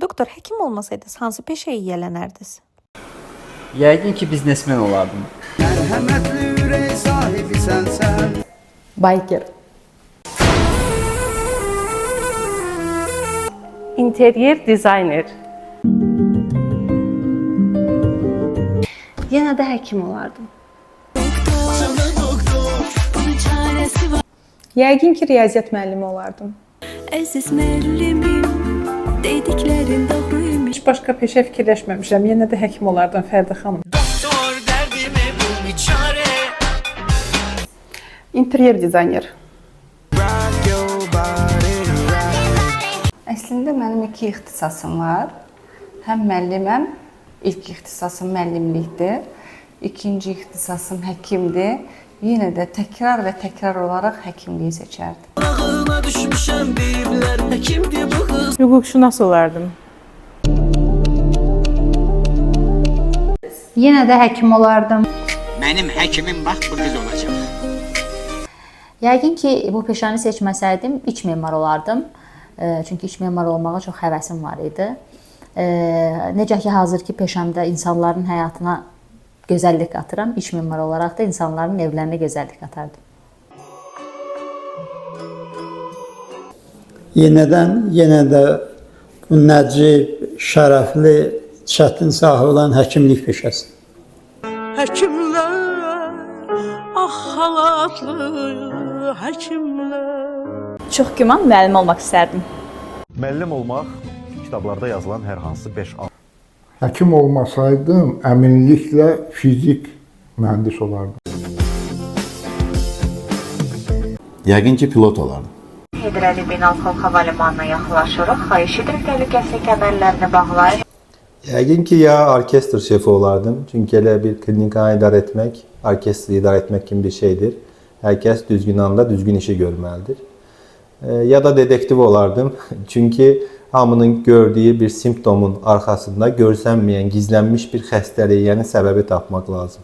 Doktor, həkim olmasaydınız hansı peşəyə yiyələnərdiniz? Yəqin ki, biznesmen olardım. Mərhəmətli ürək sahibisən sən. Biker. İnteryer dizayner. Yenə də həkim olardım. Yəqin ki, riyaziyyat müəllimi olardım. Əziz müəllimim, dediklərin doğruymuş. Heç başqa peşə fikirləşməmişəm. Yenə də həkim olardım, Fərdə xanım. Doktor dərdime bul bir çare. İnteryer dizayner. Rock your body right. Əslində mənim iki ixtisasım var. Həm müəlliməm, ilk ixtisasım müəllimlikdir. İkinci ixtisasım həkimdir. Yenə də təkrar və təkrar olaraq həkimliyi seçərdim. Ağına düşmüşəm deyiblər, həkimdir bu qız. Hüquqşünas olardım. Yenə də həkim olardım. Mənim həkimim bax bu qız olacaq. Yəqin ki, bu peşəni seçməsəydim, iç memar olardım. Çünki iç memar olmağa çox həvəsim var idi. Necə ki, hazırki peşəmdə insanların həyatına gözəllik qatıram, iç memar olaraq da insanların evlərinə gözəllik qatardım. Yenə də bu nəcib, şərəfli, çətin sahə olan həkimlik peşəsi. Həkimlər, ah halatlı həkimlər. Çox güman müəllim olmaq istərdim. Müəllim olmaq kitablarda yazılan hər hansı 5 A. Həkim olmasaydım, əminliklə fizik mühəndis olardım. Yəqin ki, pilot olardım. Heydər Əliyev Beynəlxalq Hava Limanına yaxınlaşırıq. Xahiş edirəm təhlükəsizlik kəmərlərini bağlayın. Yəqin ki, ya orkestr şefi olardım. Çünki elə bir klinikanı idarə etmək, orkestri idarə etmək kimi bir şeydir. Hər kəs düzgün anda düzgün işi görməlidir. Ya da detektiv olardım. Çünki hamının gördüyü bir simptomun arxasında görsənməyən, gizlənmiş bir xəstəliyi, yəni səbəbi tapmaq lazım.